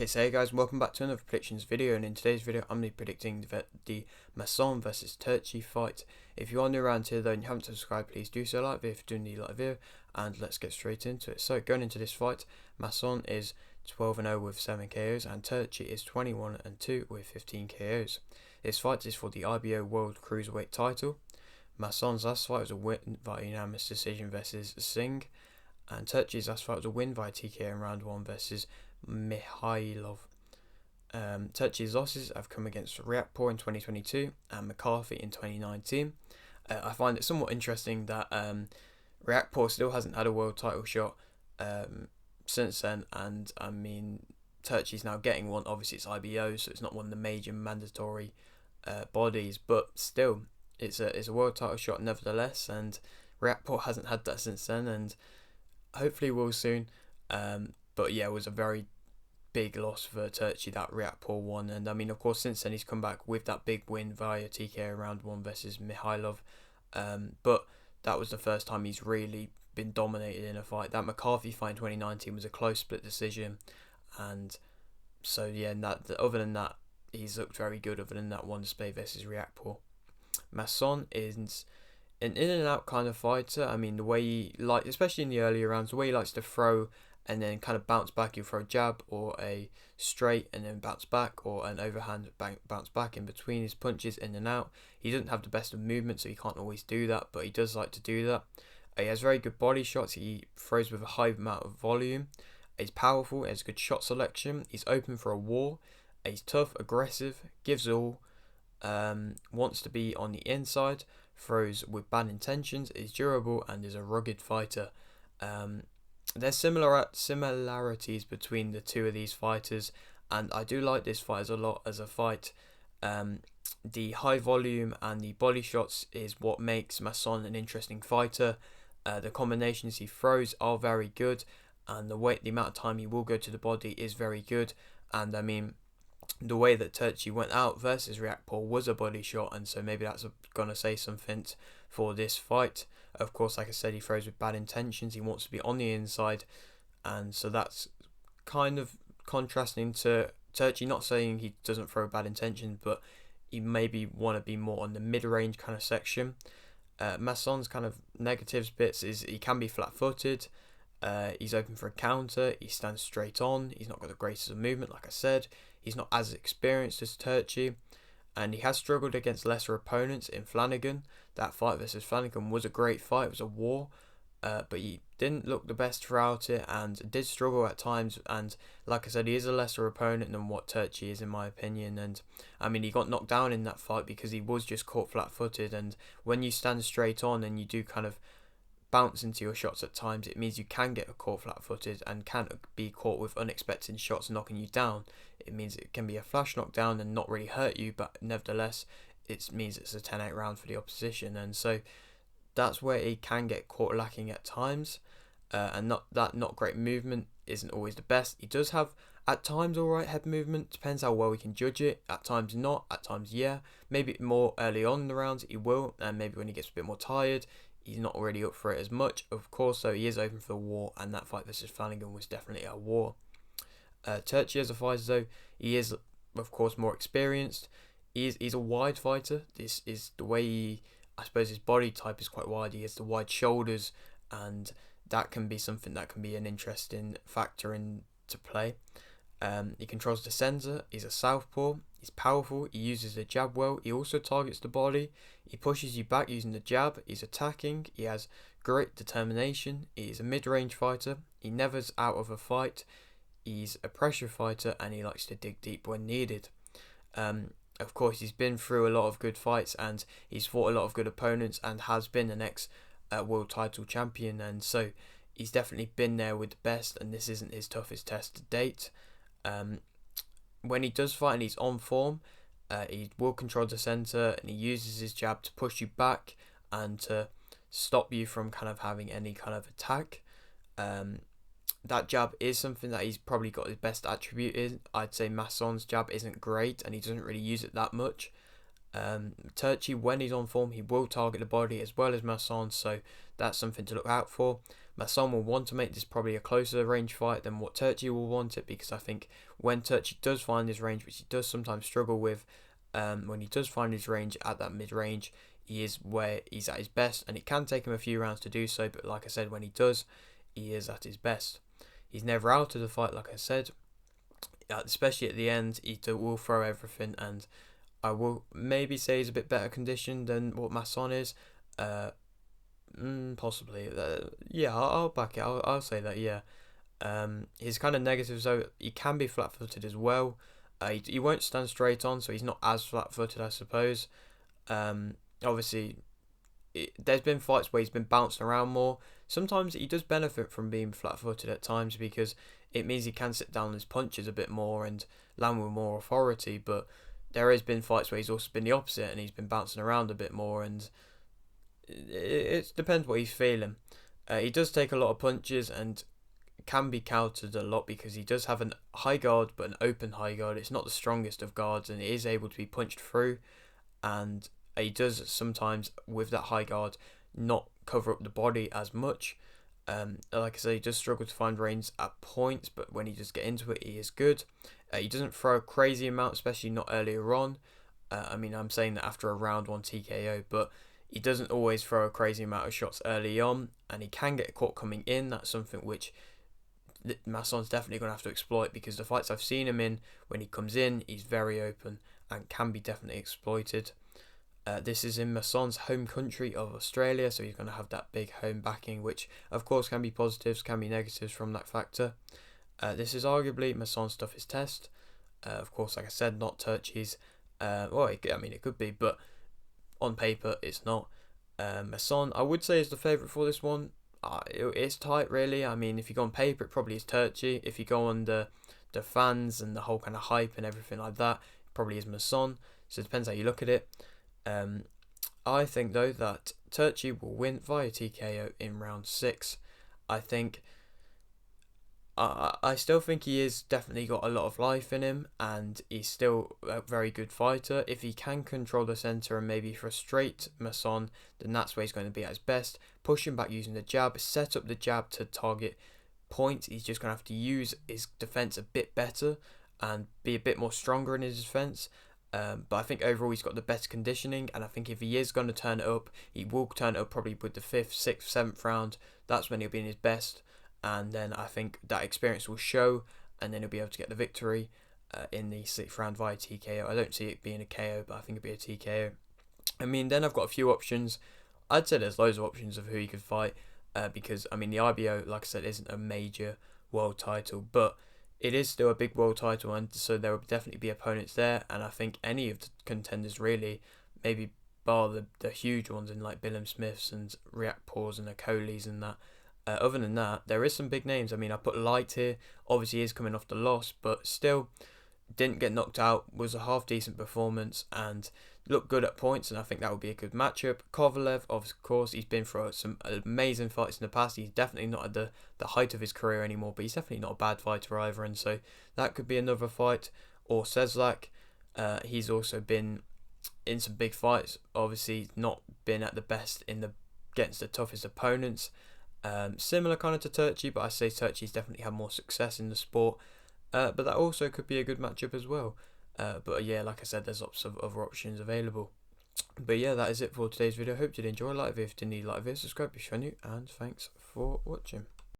Okay, so hey guys, welcome back to another predictions video, and in today's video I'm going to be predicting the Masson versus Turchi fight. If you are new around here though and you haven't subscribed, please do so, like the video if you're doing the like video, and let's get straight into it. So going into this fight, Masson is 12-0 with 7 KOs and Turchi is 21-2 with 15 KOs. This fight is for the IBO World Cruiserweight title. Masson's last fight was a win via unanimous decision versus Singh, and Turchi's last fight was a win via TKO in round 1 versus Mikhailov. Turchi's losses have come against Riakporhe in 2022 and McCarthy in 2019. I find it somewhat interesting that Riakporhe still hasn't had a world title shot since then, and I mean Turchi's now getting one. Obviously it's IBO, so it's not one of the major mandatory bodies, but still it's a world title shot nevertheless, and Riakporhe hasn't had that since then, and hopefully will soon. But yeah, it was a very big loss for Turchi that Riakporhe won, and I mean of course since then he's come back with that big win via TKO round 1 versus Mikhailov, but that was the first time he's really been dominated in a fight. That McCarthy fight in 2019 was a close split decision, and so yeah, other than that he's looked very good other than that one display versus Riakporhe. Masson is an in and out kind of fighter. I mean the way he especially in the earlier rounds, the way he likes to throw and then kind of bounce back. He'll throw a jab or a straight and then bounce back, or an overhand bounce back in between his punches, in and out. He doesn't have the best of movement, so he can't always do that, but he does like to do that. He has very good body shots. He throws with a high amount of volume. He's powerful. He has good shot selection. He's open for a war. He's tough, aggressive, gives all, wants to be on the inside, throws with bad intentions, is durable, and is a rugged fighter. There's similarities between the two of these fighters, and I do like this fight a lot as a fight. The high volume and the body shots is what makes Masson an interesting fighter. The combinations he throws are very good, and the amount of time he will go to the body is very good. And I mean, the way that Turchi went out versus Riakporhe was a body shot, and so maybe that's gonna say something for this fight. Of course, like I said, he throws with bad intentions. He wants to be on the inside, and so that's kind of contrasting to Turchi. Not saying he doesn't throw bad intentions, but he maybe want to be more on the mid-range kind of section. Masson's kind of negatives bits is he can be flat-footed. He's open for a counter. He stands straight on. He's not got the greatest of movement, like I said. He's not as experienced as Turchi, and he has struggled against lesser opponents in Flanagan. That fight versus Flanagan was a great fight. It was a war, but he didn't look the best throughout it and did struggle at times. And like I said, he is a lesser opponent than what Turchi is, in my opinion. And I mean, he got knocked down in that fight because he was just caught flat-footed. And when you stand straight on and you do kind of bounce into your shots at times, it means you can get caught flat-footed and can be caught with unexpected shots knocking you down. It means it can be a flash knockdown and not really hurt you, but nevertheless it means it's a 10-8 round for the opposition, and so that's where he can get caught lacking at times, and not great movement isn't always the best. He does have at times alright head movement, depends how well we can judge it. At times not, at times yeah. Maybe more early on in the rounds he will, and maybe when he gets a bit more tired he's not already up for it as much. Of course, so he is open for a war, and that fight versus Flanagan was definitely a war. Turchi as a fighter though, he is of course more experienced. He's a wide fighter. This is the way I suppose his body type is quite wide. He has the wide shoulders, and that can be something that can be an interesting factor into play. He controls the centre. He's a southpaw. He's powerful. He uses the jab well. He also targets the body. He pushes you back using the jab. He's attacking. He has great determination. He's a mid-range fighter. He never's out of a fight. He's a pressure fighter, and he likes to dig deep when needed. Of course, he's been through a lot of good fights, and he's fought a lot of good opponents, and has been an ex-world title champion, and so he's definitely been there with the best, and this isn't his toughest test to date. When he does fight and he's on form, he will control the centre, and he uses his jab to push you back and to stop you from kind of having any kind of attack. That jab is something that he's probably got his best attribute in. I'd say Masson's jab isn't great, and he doesn't really use it that much. Turchi, when he's on form, he will target the body as well as Masson, so that's something to look out for. Masson will want to make this probably a closer range fight than what Turchi will want it, because I think when Turchi does find his range, which he does sometimes struggle with, when he does find his range at that mid range, he is where he's at his best, and it can take him a few rounds to do so, but like I said, when he does, he is at his best. He's never out of the fight, like I said, especially at the end. He will throw everything, and I will maybe say he's a bit better conditioned than what Masson is. Possibly. Yeah, I'll back it. I'll say that, yeah. His kind of negatives, though, he can be flat-footed as well. He won't stand straight on, so he's not as flat-footed, I suppose. Obviously, there's been fights where he's been bouncing around more. Sometimes he does benefit from being flat-footed at times, because it means he can sit down on his punches a bit more and land with more authority, but there has been fights where he's also been the opposite and he's been bouncing around a bit more, and it depends what he's feeling. He does take a lot of punches and can be countered a lot, because he does have a high guard, but an open high guard. It's not the strongest of guards, and it is able to be punched through, and he does sometimes, with that high guard, not cover up the body as much. Like I say, he does struggle to find range at points, but when he does get into it, he is good. He doesn't throw a crazy amount, especially not earlier on. I'm saying that after a round 1 TKO, but he doesn't always throw a crazy amount of shots early on, and he can get caught coming in. That's something which Masson's definitely going to have to exploit, because the fights I've seen him in, when he comes in, he's very open and can be definitely exploited. This is in Masson's home country of Australia, so he's going to have that big home backing, which of course can be positives, can be negatives from that factor. This is arguably Masson's toughest test. Of course, like I said, not Turchi's. It could be, but on paper it's not. Masson, I would say, is the favourite for this one. It's tight, really. I mean, if you go on paper, it probably is Turchi. If you go on the fans and the whole kind of hype and everything like that, it probably is Masson. So it depends how you look at it. I think, though, that Turchi will win via TKO in round 6. I still think he is definitely got a lot of life in him, and he's still a very good fighter. If he can control the centre and maybe frustrate Masson, then that's where he's going to be at his best. Push him back using the jab, set up the jab to target points. He's just going to have to use his defence a bit better and be a bit more stronger in his defence. But I think overall he's got the best conditioning, and I think if he is going to turn it up, he will turn it up probably with the 5th, 6th, 7th round. That's when he'll be in his best, and then I think that experience will show, and then he'll be able to get the victory in the 6th round via TKO. I don't see it being a KO, but I think it'll be a TKO. Then I've got a few options. I'd say there's loads of options of who he could fight, because the IBO, like I said, isn't a major world title, but it is still a big world title, and so there will definitely be opponents there, and I think any of the contenders, really, maybe bar the huge ones in like Billum Smiths and Riakpor's and Okolis and that. Other than that, there is some big names. I put Light here. Obviously, he is coming off the loss, but still didn't get knocked out. Was a half decent performance and looked good at points, and I think that would be a good matchup. Kovalev, of course, he's been through some amazing fights in the past. He's definitely not at the height of his career anymore, but he's definitely not a bad fighter either, and so that could be another fight. Or Seslak, he's also been in some big fights. Obviously, not been at the best against the toughest opponents. Similar kind of to Turchi, but I say Turchi's definitely had more success in the sport. But that also could be a good matchup as well. But yeah, like I said, there's lots of other options available. But yeah, that is it for today's video. Hope you did enjoy. Like the video if you did, like the video, subscribe if you're new, and thanks for watching.